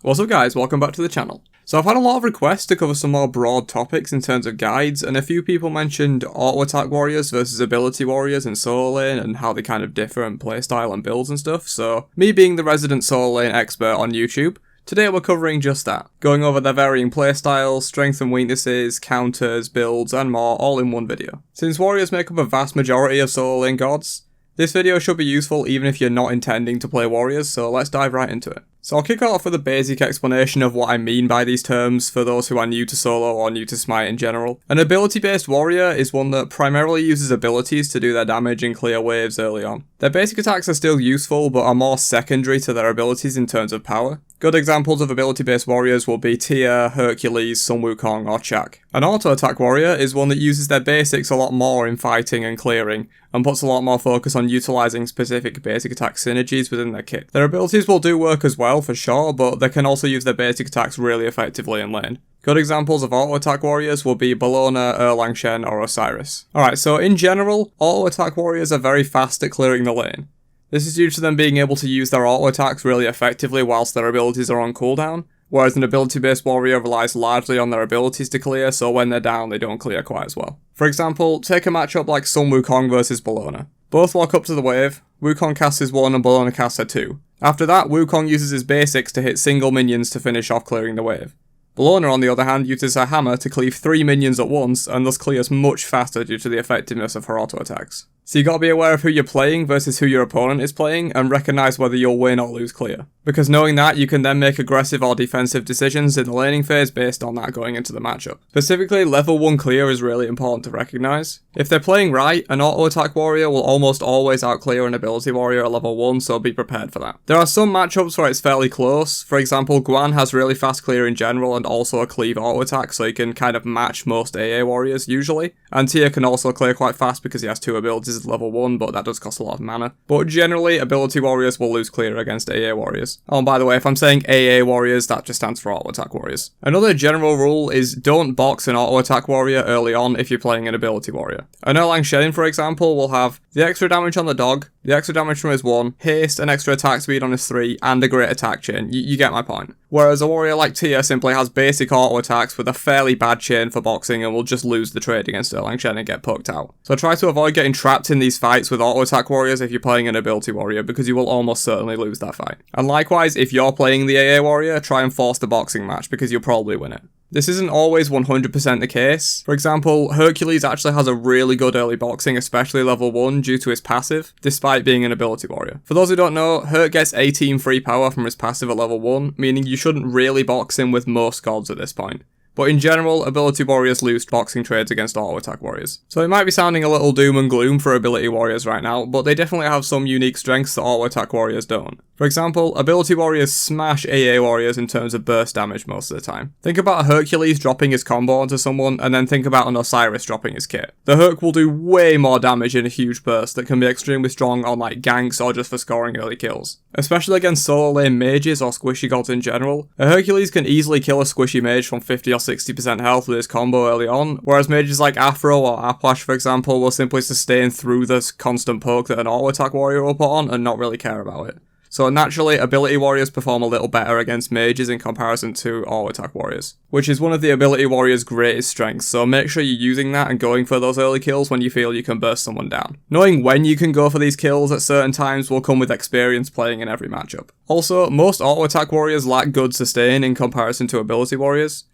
What's up guys, welcome back to the channel. So I've had a lot of requests to cover some more broad topics in terms of guides, and a few people mentioned auto attack warriors versus ability warriors in solo lane and how they kind of differ in playstyle and builds and stuff. So me being the resident solo lane expert on YouTube, today we're covering just that, going over their varying playstyles, strengths and weaknesses, counters, builds and more all in one video. Since warriors make up a vast majority of solo lane gods, this video should be useful even if you're not intending to play warriors, so let's dive right into it. So I'll kick off with a basic explanation of what I mean by these terms for those who are new to solo or new to Smite in general. An ability based warrior is one that primarily uses abilities to do their damage and clear waves early on. Their basic attacks are still useful but are more secondary to their abilities in terms of power. Good examples of ability based warriors will be Tia, Hercules, Sun Wukong or Chak. An auto attack warrior is one that uses their basics a lot more in fighting and clearing, and puts a lot more focus on utilising specific basic attack synergies within their kit. Their abilities will do work as well for sure, but they can also use their basic attacks really effectively in lane. Good examples of auto attack warriors will be Bellona, Erlang Shen or Osiris. Alright, so in general, auto attack warriors are very fast at clearing the lane. This is due to them being able to use their auto attacks really effectively whilst their abilities are on cooldown, whereas an ability based warrior relies largely on their abilities to clear, so when they're down they don't clear quite as well. For example, take a matchup like Sun Wukong versus Bellona. Both walk up to the wave, Wukong casts his 1 and Bellona casts her 2. After that, Wukong uses his basics to hit single minions to finish off clearing the wave. Bellona, on the other hand, uses her hammer to cleave 3 minions at once, and thus clears much faster due to the effectiveness of her auto attacks. So you gotta be aware of who you're playing versus who your opponent is playing, and recognise whether you'll win or lose clear. Because knowing that, you can then make aggressive or defensive decisions in the laning phase based on that going into the matchup. Specifically, level 1 clear is really important to recognise. If they're playing right, an auto attack warrior will almost always outclear an ability warrior at level 1, so be prepared for that. There are some matchups where it's fairly close. For example, Guan has really fast clear in general and also a cleave auto attack, so he can kind of match most AA warriors usually. And Tia can also clear quite fast because he has 2 abilities at level 1, but that does cost a lot of mana. But generally, ability warriors will lose clear against AA warriors. Oh, and by the way, if I'm saying AA warriors, that just stands for auto attack warriors. Another general rule is don't box an auto attack warrior early on if you're playing an ability warrior. An Erlang Shen, for example, will have the extra damage on the dog, the extra damage from his 1, haste, an extra attack speed on his 3, and a great attack chain. You get my point. Whereas a warrior like Tia simply has basic auto attacks with a fairly bad chain for boxing and will just lose the trade against Erlang Shen and get poked out. So try to avoid getting trapped in these fights with auto attack warriors if you're playing an ability warrior, because you will almost certainly lose that fight. And likewise, if you're playing the AA warrior, try and force the boxing match because you'll probably win it. This isn't always 100% the case. For example, Hercules actually has a really good early boxing, especially level 1, due to his passive, despite being an ability warrior. For those who don't know, Herc gets 18 free power from his passive at level 1, meaning you shouldn't really box him with most gods at this point. But in general, ability warriors lose boxing trades against auto attack warriors. So it might be sounding a little doom and gloom for ability warriors right now, but they definitely have some unique strengths that auto attack warriors don't. For example, ability warriors smash AA warriors in terms of burst damage most of the time. Think about a Hercules dropping his combo onto someone, and then think about an Osiris dropping his kit. The Herc will do way more damage in a huge burst that can be extremely strong on like ganks or just for scoring early kills. Especially against solo lane mages or squishy gods in general, a Hercules can easily kill a squishy mage from 50 or 60% health with his combo early on, whereas mages like Afro or Aplash, for example, will simply sustain through this constant poke that an auto attack warrior will put on and not really care about it. So naturally, ability warriors perform a little better against mages in comparison to auto attack warriors, which is one of the ability warriors' greatest strengths, so make sure you're using that and going for those early kills when you feel you can burst someone down. Knowing when you can go for these kills at certain times will come with experience playing in every matchup. Also, most auto attack warriors lack good sustain in comparison to ability warriors.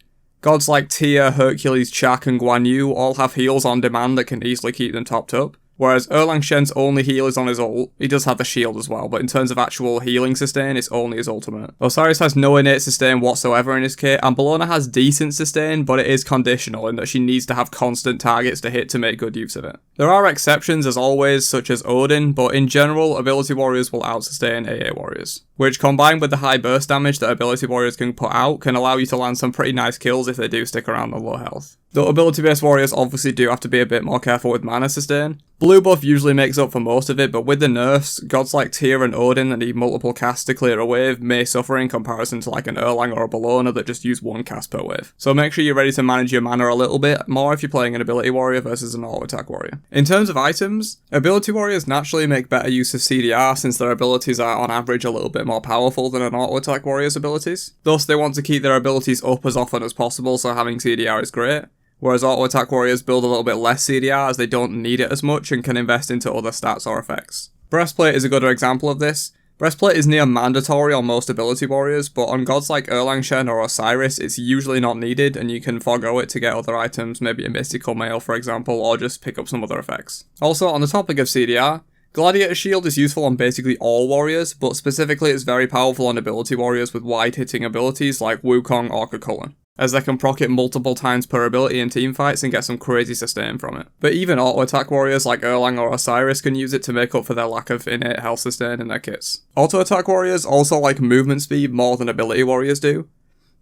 Gods like Tia, Hercules, Chak and Guan Yu all have heals on demand that can easily keep them topped up. Whereas Erlang Shen's only heal is on his ult. He does have the shield as well, but in terms of actual healing sustain, it's only his ultimate. Osiris has no innate sustain whatsoever in his kit, and Bellona has decent sustain, but it is conditional in that she needs to have constant targets to hit to make good use of it. There are exceptions as always, such as Odin, but in general, ability warriors will outsustain AA warriors, which combined with the high burst damage that ability warriors can put out can allow you to land some pretty nice kills if they do stick around on low health. Though ability based warriors obviously do have to be a bit more careful with mana sustain. Blue buff usually makes up for most of it, but with the nerfs, gods like Tyr and Odin that need multiple casts to clear a wave may suffer in comparison to like an Erlang or a Bellona that just use one cast per wave. So make sure you're ready to manage your mana a little bit more if you're playing an ability warrior versus an auto attack warrior. In terms of items, ability warriors naturally make better use of CDR since their abilities are on average a little bit more powerful than an auto attack warrior's abilities. Thus they want to keep their abilities up as often as possible, so having CDR is great. Whereas auto attack warriors build a little bit less CDR as they don't need it as much and can invest into other stats or effects. Breastplate is a good example of this. Breastplate is near mandatory on most ability warriors, but on gods like Erlang or Osiris it's usually not needed and you can forgo it to get other items, maybe a mystical mail for example, or just pick up some other effects. Also, on the topic of CDR, Gladiator Shield is useful on basically all warriors, but specifically it's very powerful on ability warriors with wide hitting abilities like Wukong or Kukulkan, as they can proc it multiple times per ability in teamfights and get some crazy sustain from it. But even auto attack warriors like Erlang or Osiris can use it to make up for their lack of innate health sustain in their kits. Auto attack warriors also like movement speed more than ability warriors do.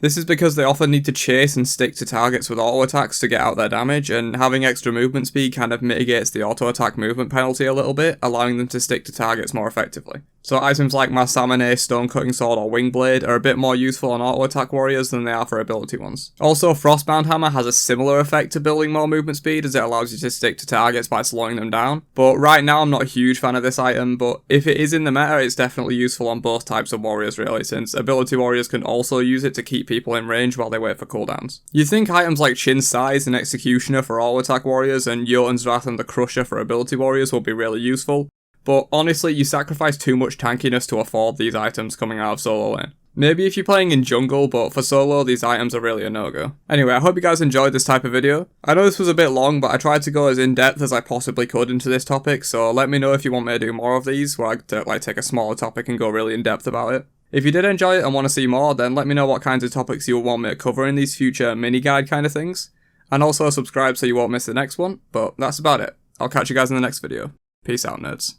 This is because they often need to chase and stick to targets with auto attacks to get out their damage, and having extra movement speed kind of mitigates the auto attack movement penalty a little bit, allowing them to stick to targets more effectively. So items like Masamune, Stone Cutting Sword or Wingblade are a bit more useful on auto attack warriors than they are for ability ones. Also, Frostbound Hammer has a similar effect to building more movement speed as it allows you to stick to targets by slowing them down. But right now I'm not a huge fan of this item, but if it is in the meta it's definitely useful on both types of warriors really, since ability warriors can also use it to keep people in range while they wait for cooldowns. You'd think items like Chin's Size and Executioner for auto attack warriors and Jotun's Wrath and the Crusher for ability warriors will be really useful, but honestly you sacrifice too much tankiness to afford these items coming out of solo lane. Maybe if you're playing in jungle, but for solo these items are really a no-go. Anyway, I hope you guys enjoyed this type of video. I know this was a bit long, but I tried to go as in-depth as I possibly could into this topic, so let me know if you want me to do more of these, where I take a smaller topic and go really in-depth about it. If you did enjoy it and want to see more, then let me know what kinds of topics you want me to cover in these future mini-guide kind of things. And also subscribe so you won't miss the next one, but that's about it. I'll catch you guys in the next video. Peace out, nerds.